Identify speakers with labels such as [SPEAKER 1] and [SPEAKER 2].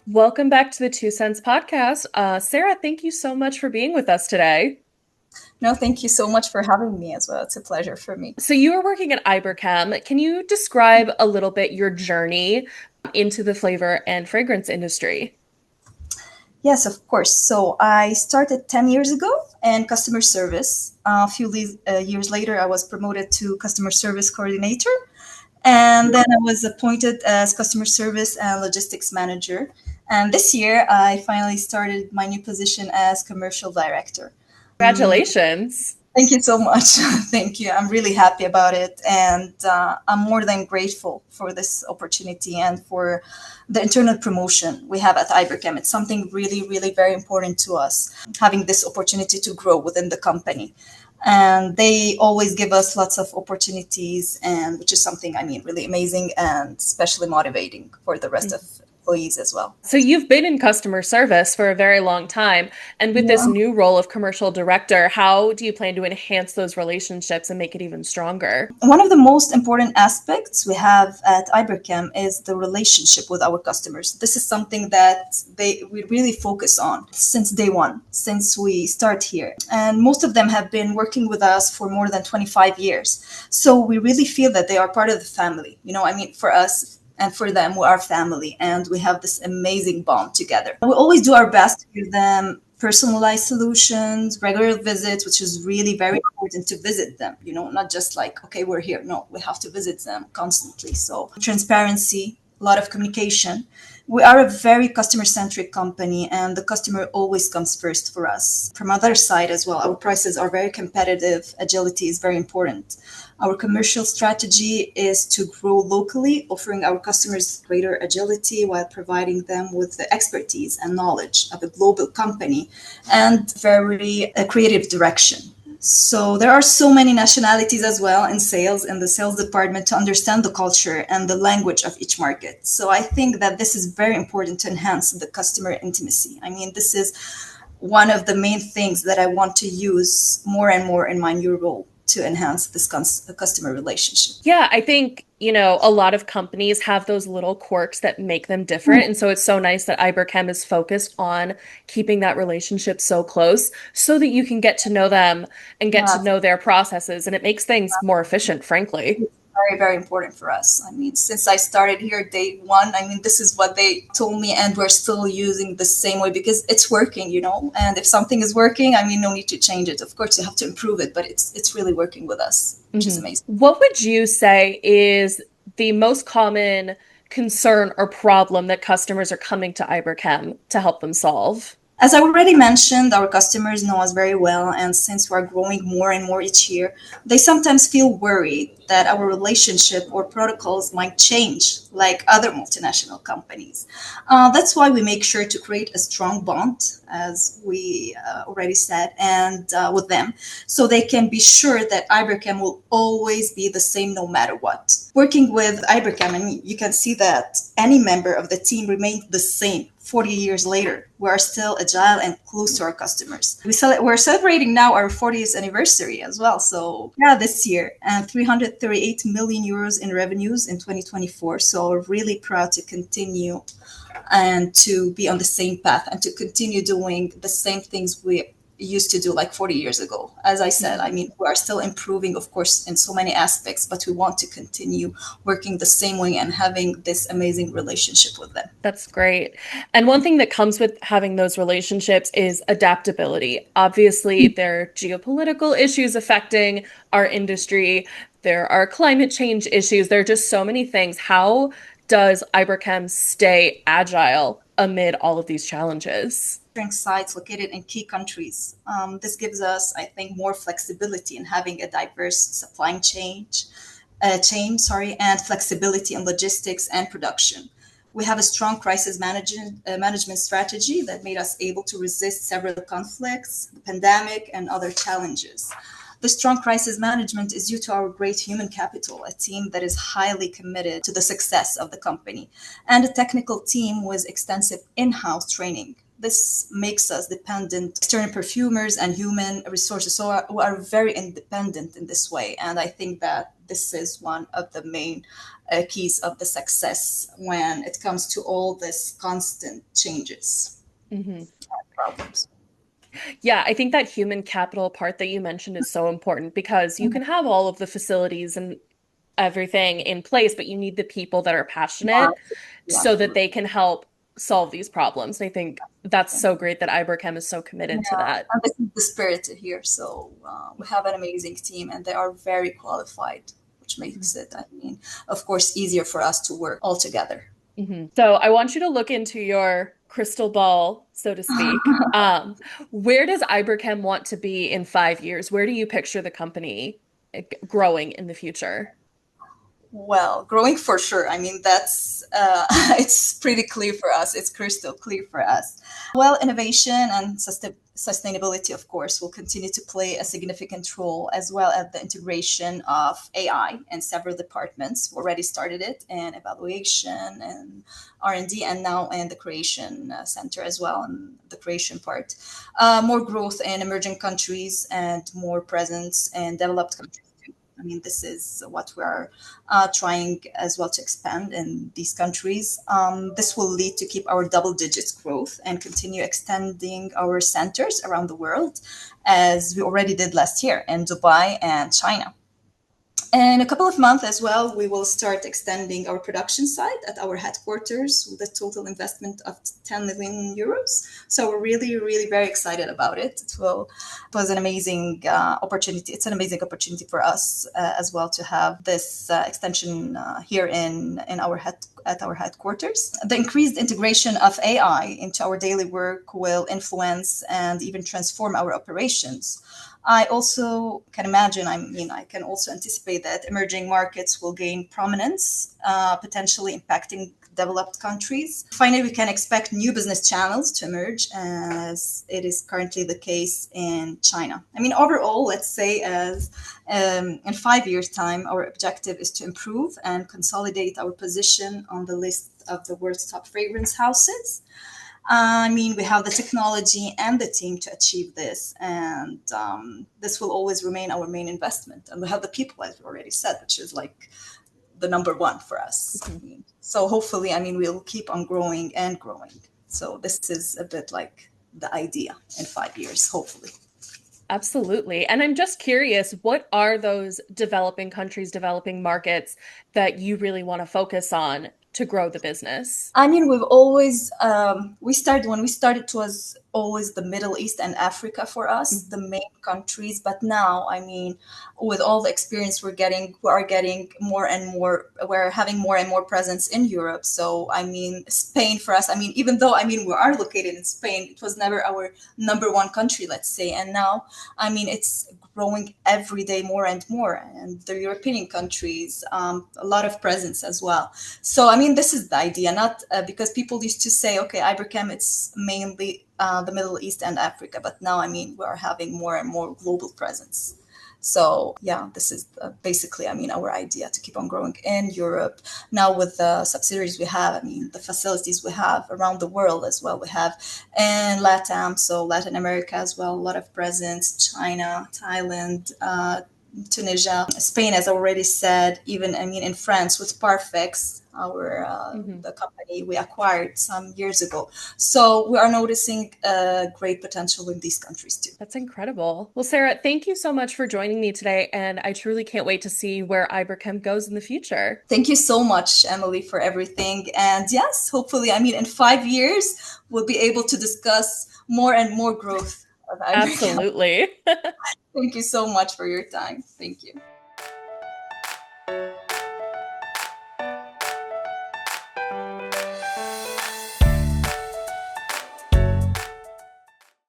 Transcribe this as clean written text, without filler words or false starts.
[SPEAKER 1] Welcome back to the Two Cents podcast. Sarah, thank you so much for being with us today.
[SPEAKER 2] No, thank you so much for having me as well. It's a pleasure for me.
[SPEAKER 1] So, you are working at Iberchem. Can you describe a little bit your journey into the flavor and fragrance industry?
[SPEAKER 2] Yes, of course. So I started 10 years ago in customer service. A few years later, I was promoted to customer service coordinator. And then I was appointed as customer service and logistics manager. And this year, I finally started my new position as commercial director.
[SPEAKER 1] Congratulations.
[SPEAKER 2] Thank you so much. Thank you. I'm really happy about it. And I'm more than grateful for this opportunity and for the internal promotion we have at Iberchem. It's something really, really very important to us, having this opportunity to grow within the company. And they always give us lots of opportunities, and which is something, really amazing and especially motivating for the rest of employees as well.
[SPEAKER 1] So, you've been in customer service for a very long time. And with this
[SPEAKER 2] Yeah.
[SPEAKER 1] new role of commercial director, how do you plan to enhance those relationships and make it even stronger?
[SPEAKER 2] One of the most important aspects we have at Iberchem is the relationship with our customers. This is something that we really focus on since day one, since we start here. And most of them have been working with us for more than 25 years. So we really feel that they are part of the family. For us, and for them, we are family, and we have this amazing bond together. We always do our best to give them personalized solutions, regular visits, which is really very important to visit them, not just like, okay, we're here. No, we have to visit them constantly. So transparency, a lot of communication. We are a very customer-centric company, and the customer always comes first for us. From other side as well, our prices are very competitive. Agility is very important. Our commercial strategy is to grow locally, offering our customers greater agility while providing them with the expertise and knowledge of a global company and very creative direction. So there are so many nationalities as well in sales, in the sales department, to understand the culture and the language of each market. So I think that this is very important to enhance the customer intimacy. This is one of the main things that I want to use more and more in my new role to enhance this customer relationship.
[SPEAKER 1] Yeah, I think, a lot of companies have those little quirks that make them different. And so it's so nice that Iberchem is focused on keeping that relationship so close so that you can get to know them and get to know their processes. And it makes things more efficient, frankly.
[SPEAKER 2] Very, very important for us. Since I started here day one, this is what they told me, and we're still using the same way because it's working, And if something is working, no need to change it. Of course, you have to improve it, but it's really working with us, which is amazing.
[SPEAKER 1] What would you say is the most common concern or problem that customers are coming to Iberchem to help them solve?
[SPEAKER 2] As I already mentioned, our customers know us very well, and since we're growing more and more each year, they sometimes feel worried that our relationship or protocols might change like other multinational companies. That's why we make sure to create a strong bond, as we already said, and with them, so they can be sure that Iberchem will always be the same no matter what. Working with Iberchem, you can see that any member of the team remains the same 40 years later. We are still agile and close to our customers. We're celebrating now our 40th anniversary as well. So this year, and 338 million euros in revenues in 2024. So we're really proud to continue and to be on the same path and to continue doing the same things we used to do like 40 years ago. As I said, we are still improving, of course, in so many aspects, but we want to continue working the same way and having this amazing relationship with them.
[SPEAKER 1] That's great. And one thing that comes with having those relationships is adaptability. Obviously, there are geopolitical issues affecting our industry. There are climate change issues. There are just so many things. How does Iberchem stay agile amid all of these challenges?
[SPEAKER 2] Sites located in key countries. This gives us, I think, more flexibility in having a diverse supply chain, and flexibility in logistics and production. We have a strong crisis management strategy that made us able to resist several conflicts, the pandemic, and other challenges. The strong crisis management is due to our great human capital, a team that is highly committed to the success of the company, and a technical team with extensive in-house training. this makes us dependent external perfumers and human resources. So we are very independent in this way. And I think that this is one of the main keys of the success when it comes to all this constant changes
[SPEAKER 1] Hmm.
[SPEAKER 2] problems.
[SPEAKER 1] Yeah, I think that human capital part that you mentioned is so important because you can have all of the facilities and everything in place, but you need the people that are
[SPEAKER 2] Yeah,
[SPEAKER 1] passionate
[SPEAKER 2] yeah,
[SPEAKER 1] so that
[SPEAKER 2] absolutely.
[SPEAKER 1] they can help solve these problems. And I think that's so great that Iberchem is so
[SPEAKER 2] Yeah,
[SPEAKER 1] committed to that.
[SPEAKER 2] and this is the spirit here. So we have an amazing team, and they are very qualified, which makes it, I mean, of course, easier for us to work all together.
[SPEAKER 1] So I want you to look into your crystal ball, so to speak. Where does Iberchem want to be in 5 years? Where do you picture the company growing in the future?
[SPEAKER 2] Well, growing for sure. I mean, that's it's pretty clear for us. It's crystal clear for us. Well, innovation and sustainability, of course, will continue to play a significant role, as well as the integration of AI in several departments. We already started it in evaluation and R&D, and now in the creation center as well, and the creation part. More growth in emerging countries and more presence in developed countries. I mean, this is what we're trying as well to expand in these countries. This will lead to keep our double digits growth and continue extending our centers around the world, as we already did last year in Dubai and China. In a couple of months as well, we will start extending our production site at our headquarters with a total investment of 10 million euros. So we're really, really very excited about it. It was an amazing opportunity. It's an amazing opportunity for us as well to have this extension here in our at our headquarters. The increased integration of AI into our daily work will influence and even transform our operations. I also can imagine, I mean, I can also anticipate that emerging markets will gain prominence, potentially impacting developed countries. Finally, we can expect new business channels to emerge as it is currently the case in China. I mean, overall, let's say as in 5 years' time, our objective is to improve and consolidate our position on the list of the world's top fragrance houses. I mean, we have the technology and the team to achieve this, and this will always remain our main investment. And we have the people, as we already said, which is like the number one for us. I
[SPEAKER 1] Mhm.
[SPEAKER 2] mean, so hopefully, I mean, we'll keep on growing and growing. So this is a bit like the idea in 5 years, hopefully.
[SPEAKER 1] Absolutely. And I'm just curious, what are those developing countries, developing markets that you really want to focus on to grow the business?
[SPEAKER 2] I mean, we've always we started when we started. It was always the Middle East and Africa for us, the main countries. But now, I mean, with all the experience we are getting more and more. We're having more and more presence in Europe. So, I mean, Spain for us. I mean, even though I mean we are located in Spain, it was never our number one country, let's say. And now, I mean, it's growing every day more and more. And the European countries, a lot of presence as well. So, I mean, this is the idea, not because people used to say, okay, Iberchem, it's mainly the Middle East and Africa, but now, I mean, we are having more and more global presence. So, yeah, this is basically, I mean, our idea to keep on growing in Europe. Now, with the subsidiaries we have, I mean, the facilities we have around the world as well, we have in LATAM, so Latin America as well, a lot of presence, China, Thailand, Tunisia, Spain, as I already said, even I mean in France with Parfex, our
[SPEAKER 1] Mhm.
[SPEAKER 2] the company we acquired some years ago. So we are noticing great potential in these countries too.
[SPEAKER 1] That's incredible. Well, Sarah, thank you so much for joining me today, and I truly can't wait to see where Iberchem goes in the future.
[SPEAKER 2] Thank you so much, Emily, for everything. And yes, hopefully, I mean, in 5 years, we'll be able to discuss more and more growth of Ibercam.
[SPEAKER 1] Absolutely.
[SPEAKER 2] Thank you so much for your time. Thank you.